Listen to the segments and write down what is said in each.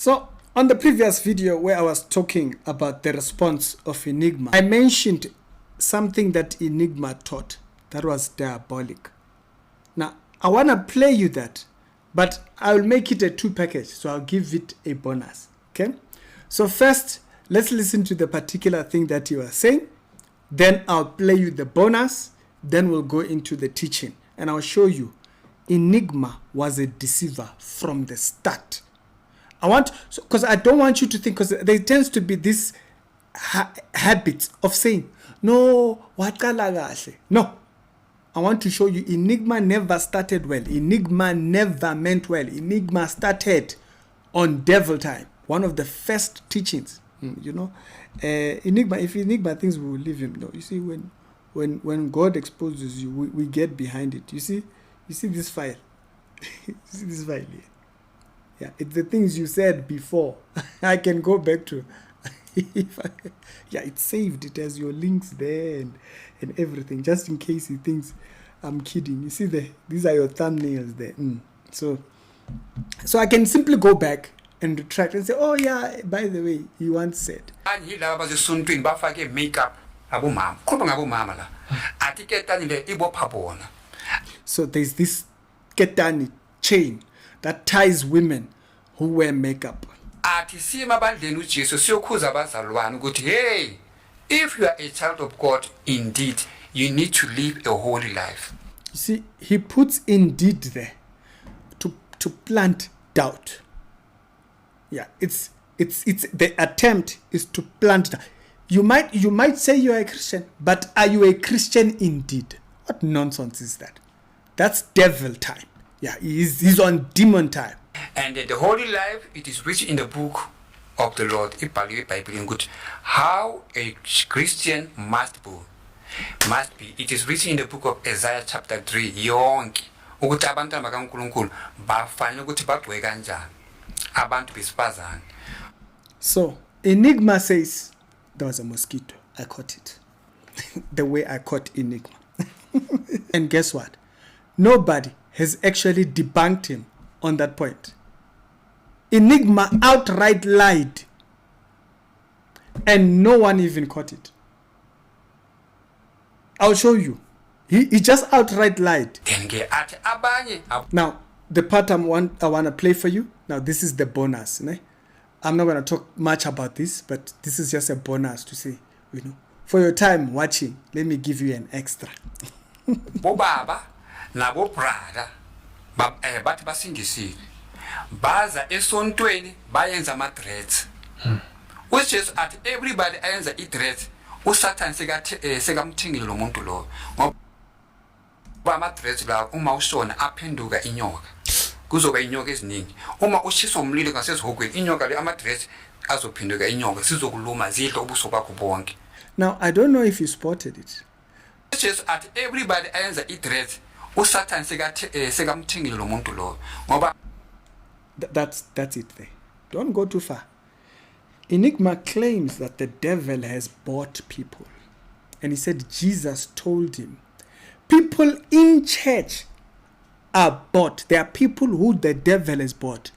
So on the previous video where I was talking about the response of Enigma, I mentioned something that Enigma taught that was diabolic. Now, I want to play you that, but I'll make it a 2 package, so I'll give it a bonus, okay? So first, let's listen to the particular thing that you are saying, then I'll play you the bonus, then we'll go into the teaching, and I'll show you Enigma was a deceiver from the start. Because I don't want you to think, because there tends to be this habit of saying, no, no. I want to show you Enigma never started well. Enigma never meant well. Enigma started on devil time. One of the first teachings, Enigma, if Enigma thinks we will leave him, no. You see, when God exposes you, we get behind it. You see this file? You see this file here? Yeah, it's the things you said before. I can go back to. Yeah, it's saved. It has your links there and everything, just in case he thinks I'm kidding. You see these are your thumbnails there. So I can simply go back and retract and say, oh yeah, by the way, he once said. So there's this ketani chain that ties women who wear makeup. Hey, if you are a child of God, indeed, you need to live a holy life. You see, he puts indeed there to plant doubt. Yeah, it's the attempt is to plant doubt. You might say you are a Christian, but are you a Christian indeed? What nonsense is that? That's devil time. Yeah, he's on demon time. And the holy life, it is written in the book of the Lord. How a Christian must be. It is written in the book of Isaiah chapter 3. So Enigma says there was a mosquito. I caught it. The way I caught Enigma. And guess what? Nobody has actually debunked him on that point. Enigma outright lied, and no one even caught it. I'll show you. He just outright lied. Now, the part I want to play for you. Now, this is the bonus. I'm not going to talk much about this, but this is just a bonus to say, for your time watching, let me give you an extra. Bobaba, nabo brada, bathi basindisile. Baza esontweni bayenza ama-dreads. Which is at everybody ayenza i-dreads, uSatan sekamthingile lo muntu lo. Ngoba ama-dreads la uma ushona aphenduka inyoka. Kuzoba inyoka eziningi. Uma ushiswa umlilo ngasezihogweni, inyoka le ama-dreads azophenduka inyoka sizokuluma zidle ubuso bakho bonke. Now, I don't know if you spotted it. Which is at everybody ayenza i-dreads, uSatan sekamthingile lo muntu lo. Ngoba that's it there. Don't go too far. Enigma claims that the devil has bought people. And he said Jesus told him, people in church are bought. There are people who the devil has bought.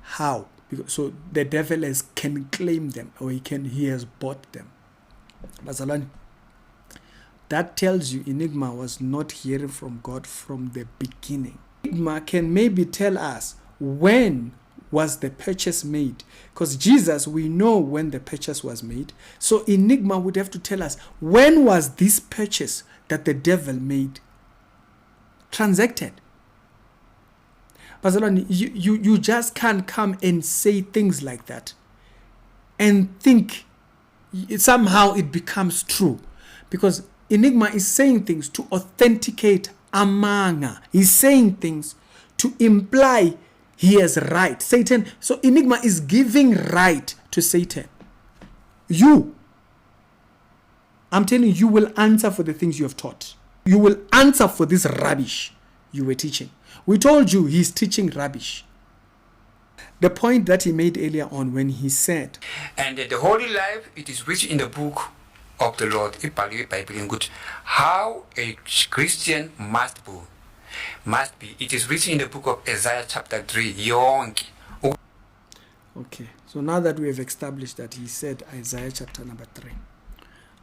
How? So the devil can claim them, or he has bought them. Bazalwane, that tells you Enigma was not hearing from God from the beginning. Enigma can maybe tell us when was the purchase made, because Jesus, we know when the purchase was made. So Enigma would have to tell us, when was this purchase that the devil made transacted? Bazalwane, you just can't come and say things like that and think somehow it becomes true, because Enigma is saying things to authenticate amanga. He's saying things to imply he has right. Satan. So Enigma is giving right to Satan. I'm telling you will answer for the things you have taught. You will answer for this rubbish you were teaching. We told you he's teaching rubbish. The point that he made earlier on when he said, and the holy life, it is written in the book of the Lord. How a Christian must be. It is written in the book of Isaiah chapter 3. Okay, so now that we have established that he said Isaiah chapter number 3,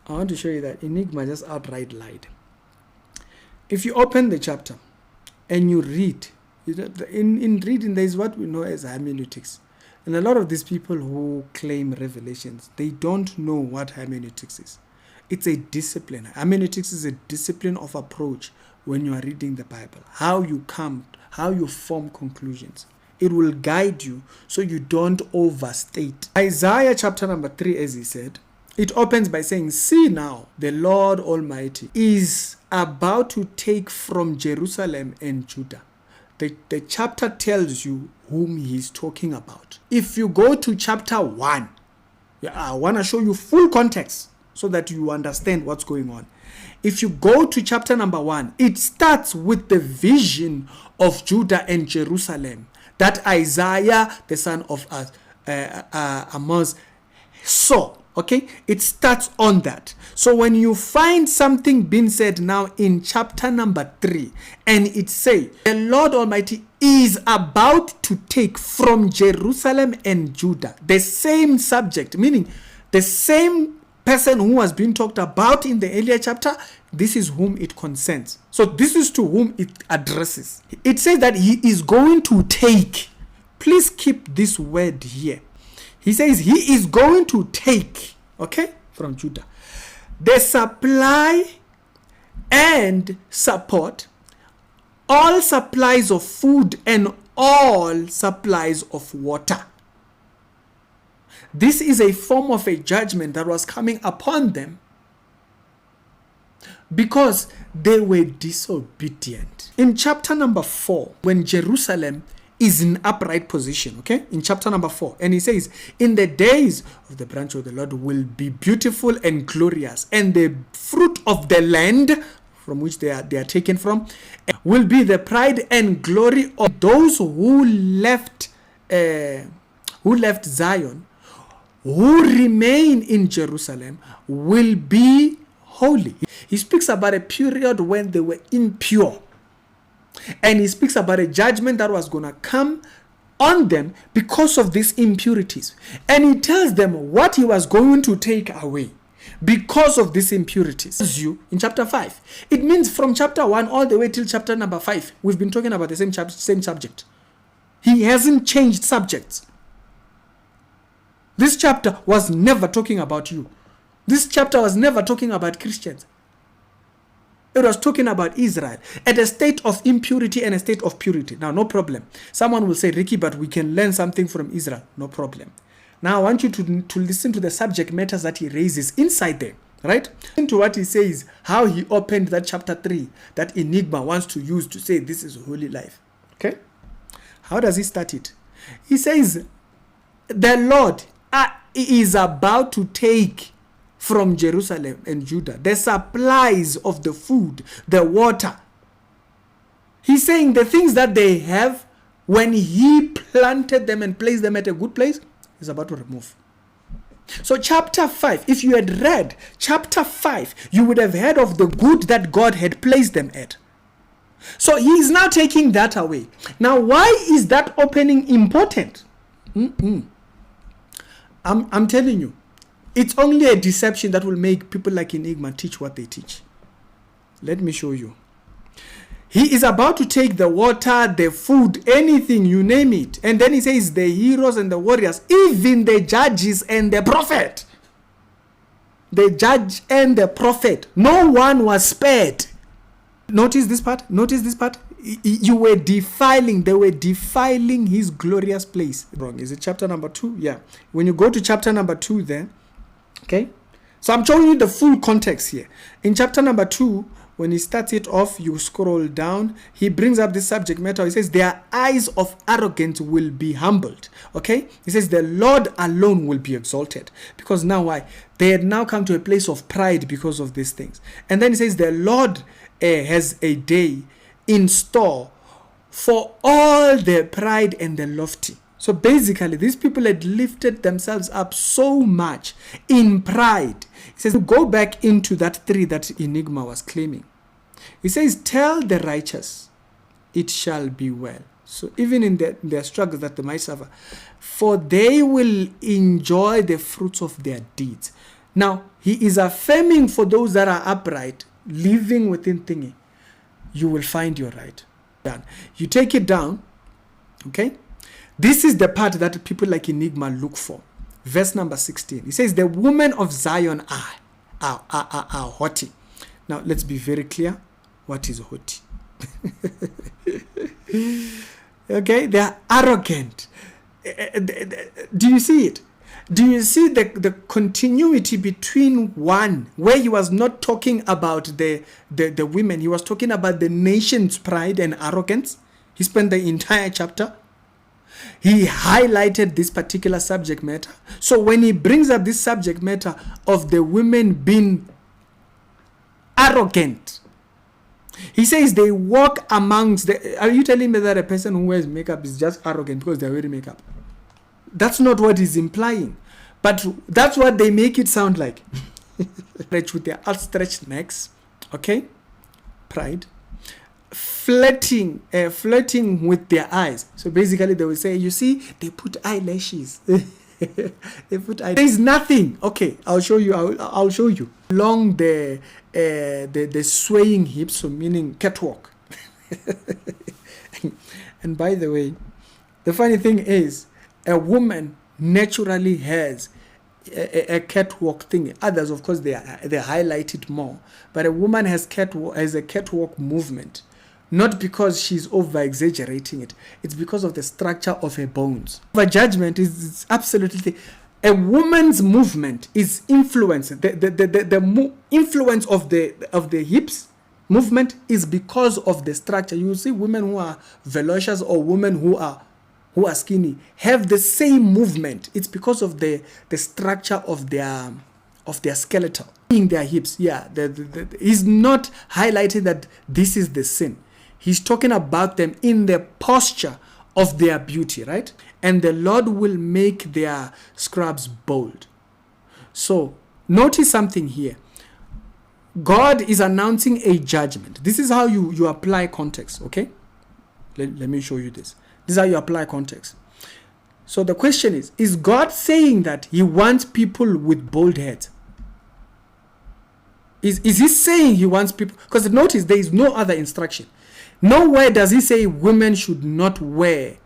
I want to show you that Enigma just outright lied. If you open the chapter and you read, in reading there is what we know as hermeneutics. And a lot of these people who claim revelations, they don't know what hermeneutics is. It's a discipline. Hermeneutics is a discipline of approach when you are reading the Bible. How you form conclusions. It will guide you so you don't overstate. Isaiah chapter number 3, as he said, it opens by saying, "See now, the Lord Almighty is about to take from Jerusalem and Judah." The chapter tells you whom he's talking about. If you go to chapter 1, I want to show you full context so that you understand what's going on. If you go to chapter number 1, it starts with the vision of Judah and Jerusalem that Isaiah, the son of Amos, saw. Okay, it starts on that. So when you find something being said now in chapter number 3, and it says, "The Lord Almighty is about to take from Jerusalem and Judah," the same subject, meaning the same person who was being talked about in the earlier chapter, this is whom it concerns. So this is to whom it addresses. It says that he is going to take. Please keep this word here. He says he is going to take, okay, from Judah, the supply and support, all supplies of food and all supplies of water. This is a form of a judgment that was coming upon them because they were disobedient. In chapter number 4, when Jerusalem is in upright position, okay, in chapter number 4, and he says, "In the days of the branch of the Lord will be beautiful and glorious, and the fruit of the land from which they are taken from will be the pride and glory of those who left Zion, who remain in Jerusalem will be holy." He speaks about a period when they were impure. And he speaks about a judgment that was going to come on them because of these impurities. And he tells them what he was going to take away because of these impurities. You in chapter 5. It means from chapter 1 all the way till chapter number 5, we've been talking about the same subject. He hasn't changed subjects. This chapter was never talking about you. This chapter was never talking about Christians. It was talking about Israel at a state of impurity and a state of purity. Now, no problem. Someone will say, "Ricky, but we can learn something from Israel." No problem. Now, I want you to listen to the subject matters that he raises inside there, right? Listen to what he says, how he opened that chapter 3, that Enigma wants to use to say this is holy life. Okay? How does he start it? He says, "The Lord is about to take from Jerusalem and Judah the supplies of the food, the water." He's saying the things that they have, when he planted them and placed them at a good place, he's about to remove. So chapter 5, if you had read chapter 5, you would have heard of the good that God had placed them at. So he is now taking that away. Now, why is that opening important? I'm telling you, it's only a deception that will make people like Enigma teach what they teach. Let me show you. He is about to take the water, the food, anything, you name it. And then he says the heroes and the warriors, even the judges and the prophet. The judge and the prophet. No one was spared. Notice this part. Notice this part. They were defiling his glorious place. Wrong. Is it chapter number 2? Yeah. When you go to chapter number 2 there, okay? So I'm showing you the full context here. In chapter number 2, when he starts it off, you scroll down, he brings up this subject matter. He says, "Their eyes of arrogance will be humbled." Okay? He says, "The Lord alone will be exalted." Because now why? They had now come to a place of pride because of these things. And then he says, "The Lord has a day in store for all the pride and the lofty." So basically, these people had lifted themselves up so much in pride. He says, go back into that 3 that Enigma was claiming. He says, "Tell the righteous, it shall be well. So even in their struggles that they might suffer, for they will enjoy the fruits of their deeds. Now, he is affirming for those that are upright, living within thingy, you will find your right. You take it down, okay? This is the part that people like Enigma look for. Verse number 16. He says, the women of Zion are haughty. Now, let's be very clear. What is haughty? Okay, they are arrogant. Do you see it? Do you see the continuity between one, where he was not talking about the women, he was talking about the nation's pride and arrogance. He spent the entire chapter. He highlighted this particular subject matter. So when he brings up this subject matter of the women being arrogant, he says they walk amongst the... Are you telling me that a person who wears makeup is just arrogant because they're wearing makeup? That's not what he's implying. But that's what they make it sound like. With their outstretched necks, okay? Pride. Flirting with their eyes. So basically they will say, you see, they put eyelashes. They put eyelashes. There's nothing. Okay, I'll show you. I'll show you. Along the swaying hips, so meaning catwalk. And by the way, the funny thing is, a woman naturally has a catwalk thing. Others, of course, they highlight it more. But a woman has a catwalk movement, not because she's over exaggerating it. It's because of the structure of her bones. Over judgment is absolutely. A woman's movement is influence. The influence of the hips movement is because of the structure. You will see women who are voluptuous or women who are skinny have the same movement. It's because of the structure of their skeletal in their hips. Yeah, he's not highlighting that this is the sin. He's talking about them in the posture of their beauty, right? And the Lord will make their scrubs bold. So notice something here. God is announcing a judgment. This is how you apply context, okay? Let me show you this. This is how you apply context. So the question is God saying that he wants people with bold heads? Is he saying he wants people? Because notice there is no other instruction. Nowhere does he say women should not wear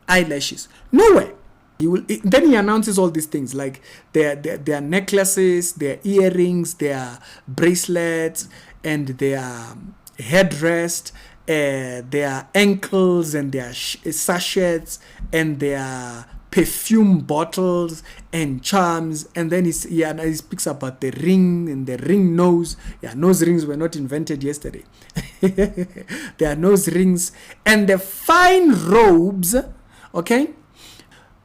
eyelashes. Nowhere. Then he announces all these things like their necklaces, their earrings, their bracelets, and their headrest, their ankles, and their sachets, and their perfume bottles and charms. And then he speaks about the ring and the ring nose. Yeah, nose rings were not invented yesterday. There are nose rings and the fine robes, okay?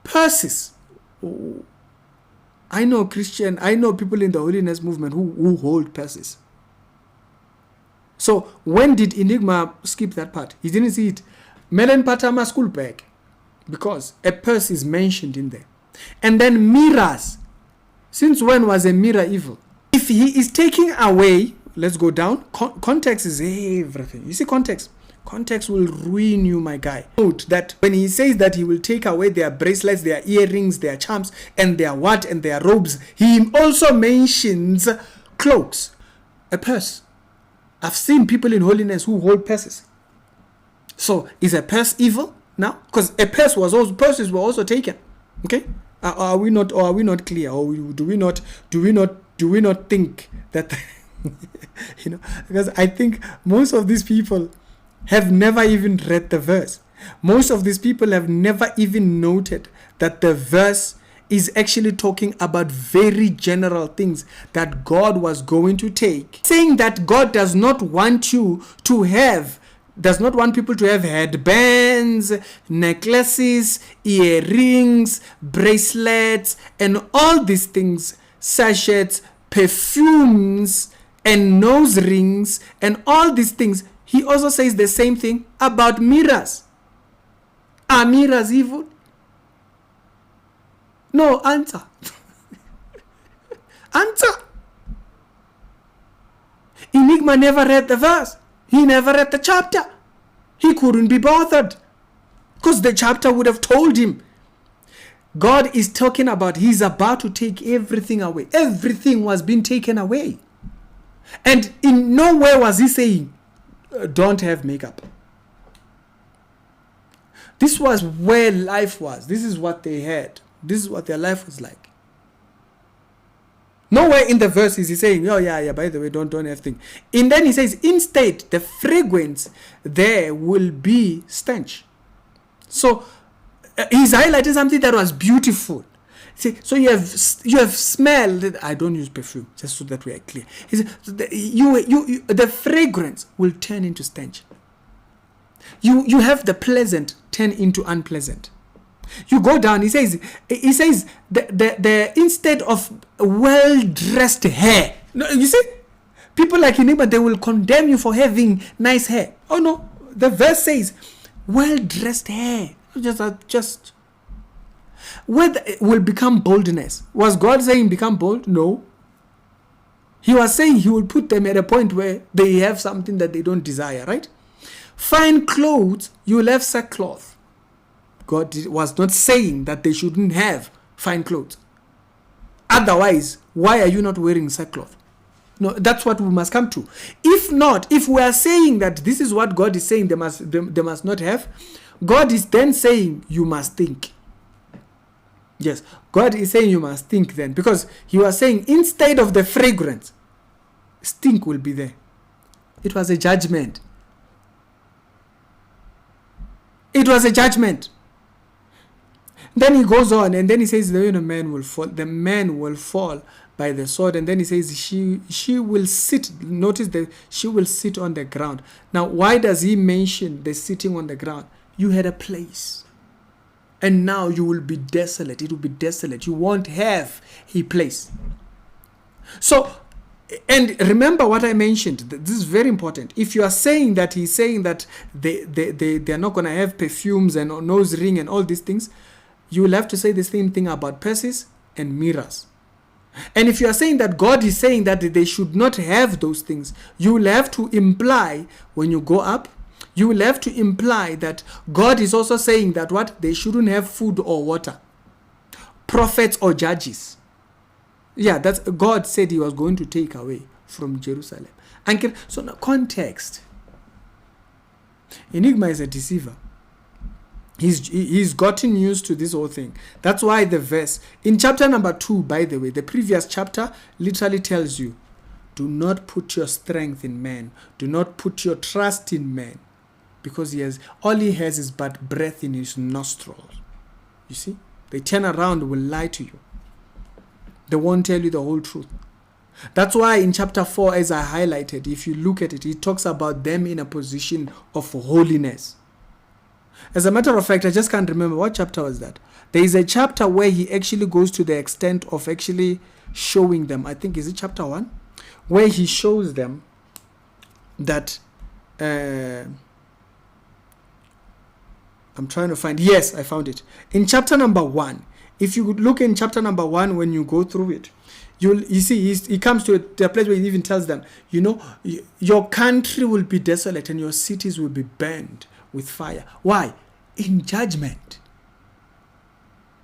Purses. I know people in the holiness movement who hold purses. So when did Enigma skip that part? He didn't see it. Melon Patama school bag, because a purse is mentioned in there. And then mirrors. Since when was a mirror evil? If he is taking away, let's go down. Context is everything. You see, context will ruin you, my guy. Note that when he says that he will take away their bracelets, their earrings, their charms, and their what, and their robes, he also mentions cloaks, a purse. I've seen people in holiness who hold purses. So is a purse evil now? Because purses were also taken. Okay, are we not clear, or do we not think that? Because I think most of these people have never even read the verse. Most of these people have never even noted that the verse is actually talking about very general things that God was going to take. Saying that God does not want people to have headbands, necklaces, earrings, bracelets, and all these things, sachets, perfumes, and nose rings, and all these things. He also says the same thing about mirrors. Are mirrors evil? No, answer. Answer. Enigma never read the verse. He never read the chapter. He couldn't be bothered. Because the chapter would have told him. God is talking about he's about to take everything away. Everything was being taken away. And in no way was he saying, don't have makeup. This was where life was. This is what they had. This is what their life was like. Nowhere in the verse is he saying, oh yeah, by the way, don't have thing. And then he says, instead, the fragrance there will be stench. So he's highlighting something that was beautiful. See, so you have smelled. I don't use perfume, just so that we are clear. He said, the fragrance will turn into stench. You have the pleasant turn into unpleasant. You go down. He says the instead of well-dressed hair. No, you see, people like Enigma, they will condemn you for having nice hair. Oh no, the verse says well-dressed hair. Just whether it will become boldness. Was God saying become bold? No. He was saying he will put them at a point where they have something that they don't desire, right? Fine clothes, you will have sackcloth. God was not saying that they shouldn't have fine clothes. Otherwise, why are you not wearing sackcloth? No, that's what we must come to. If not, if we are saying that this is what God is saying they must not have, God is then saying you must think. Yes, God is saying you must think then, because he was saying instead of the fragrance, stink will be there. It was a judgment. It was a judgment. Then he goes on and then he says the man will fall. The man will fall by the sword. And then he says she will sit. Notice that she will sit on the ground. Now, why does he mention the sitting on the ground? You had a place. And now you will be desolate. It will be desolate. You won't have a place. So, and remember what I mentioned. This is very important. If you are saying that he's saying that they are not going to have perfumes and nose ring and all these things, you will have to say the same thing about purses and mirrors. And if you are saying that God is saying that they should not have those things, you will have to imply when you go up, you will have to imply that God is also saying that what? They shouldn't have food or water. Prophets or judges. Yeah, that's God said he was going to take away from Jerusalem. And so now context. Enigma is a deceiver. He's gotten used to this whole thing. That's why the verse in chapter number 2, by the way, the previous chapter literally tells you, do not put your strength in man. Do not put your trust in man. Because all he has is but breath in his nostrils. You see? They turn around and will lie to you. They won't tell you the whole truth. That's why in chapter 4, as I highlighted, if you look at it, it talks about them in a position of holiness. As a matter of fact, I just can't remember what chapter was that. There is a chapter where he actually goes to the extent of actually showing them. I think, is it chapter 1? Where he shows them that... I'm trying to find... Yes, I found it. In chapter number 1, if you look in chapter number 1, when you go through it, you see he comes to a place where he even tells them, your country will be desolate and your cities will be burned with fire. Why? In judgment.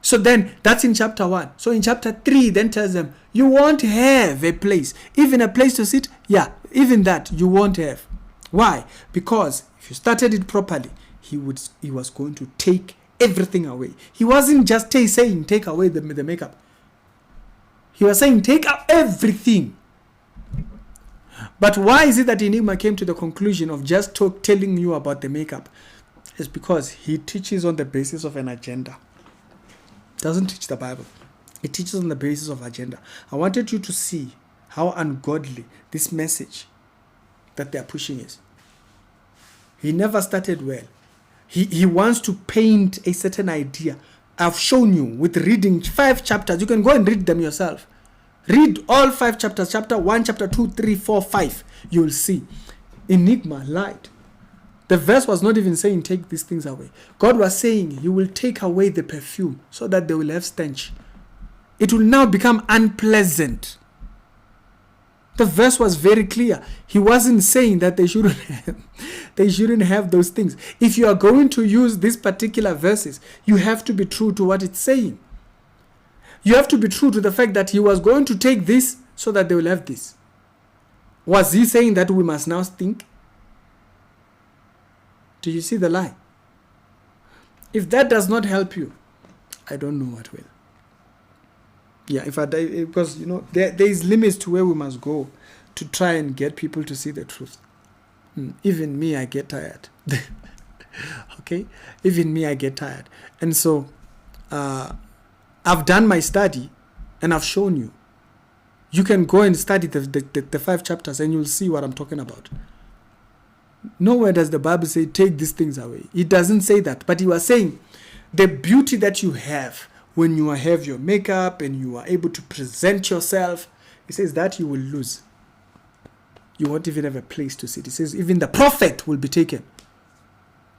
So then that's in chapter 1. So in chapter 3 then tells them, you won't have a place. Even a place to sit, yeah, even that you won't have. Why? Because if you started it properly, he was going to take everything away. He wasn't just saying take away the makeup. He was saying take out everything. But why is it that Enigma came to the conclusion of just telling you about the makeup? It's because he teaches on the basis of an agenda. Doesn't teach the Bible. It teaches on the basis of agenda. I wanted you to see how ungodly this message that they are pushing is. He never started well. He wants to paint a certain idea. I've shown you with reading 5 chapters. You can go and read them yourself. Read all 5 chapters. Chapter 1, chapter 2, 3, 4, 5. You will see. Enigma lied. The verse was not even saying take these things away. God was saying he will take away the perfume so that they will have stench. It will now become unpleasant. The verse was very clear. He wasn't saying that they shouldn't have those things. If you are going to use these particular verses, you have to be true to what it's saying. You have to be true to the fact that he was going to take this so that they will have this. Was he saying that we must now think? Do you see the lie? If that does not help you, I don't know what will. Yeah, because there is limits to where we must go to try and get people to see the truth. Even me, I get tired. Okay, even me, I get tired, and so I've done my study, and I've shown you. You can go and study the 5 chapters, and you'll see what I'm talking about. Nowhere does the Bible say take these things away. It doesn't say that, but he was saying the beauty that you have when you have your makeup and you are able to present yourself, he says that you will lose. You won't even have a place to sit. He says even the prophet will be taken.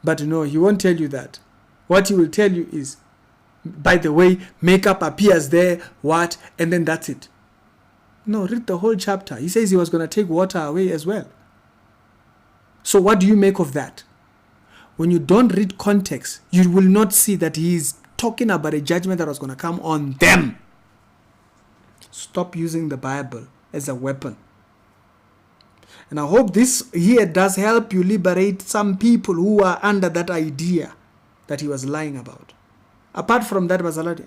But no, he won't tell you that. What he will tell you is, by the way, makeup appears there, what, and then that's it. No, read the whole chapter. He says he was going to take water away as well. So what do you make of that? When you don't read context, you will not see that he is talking about a judgment that was going to come on them. Stop using the Bible as a weapon. And I hope this here does help you liberate some people who are under that idea that he was lying about. Apart from that,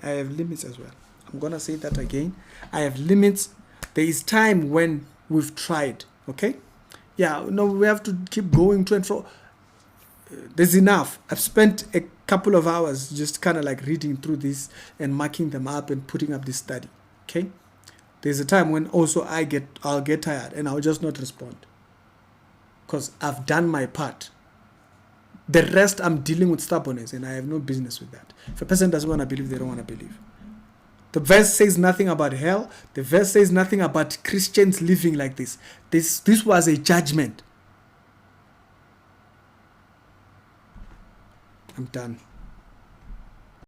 I have limits as well. I'm going to say that again. I have limits. There is time when we've tried, okay? Yeah, no, we have to keep going to and fro. There's enough. I've spent a couple of hours just kind of like reading through this and marking them up and putting up this study, okay? There's a time when also I'll get tired and I'll just not respond because I've done my part. The rest, I'm dealing with stubbornness and I have no business with that. If a person doesn't want to believe, they don't want to believe. The verse says nothing about hell. The verse says nothing about Christians living like this. This was a judgment. I'm done.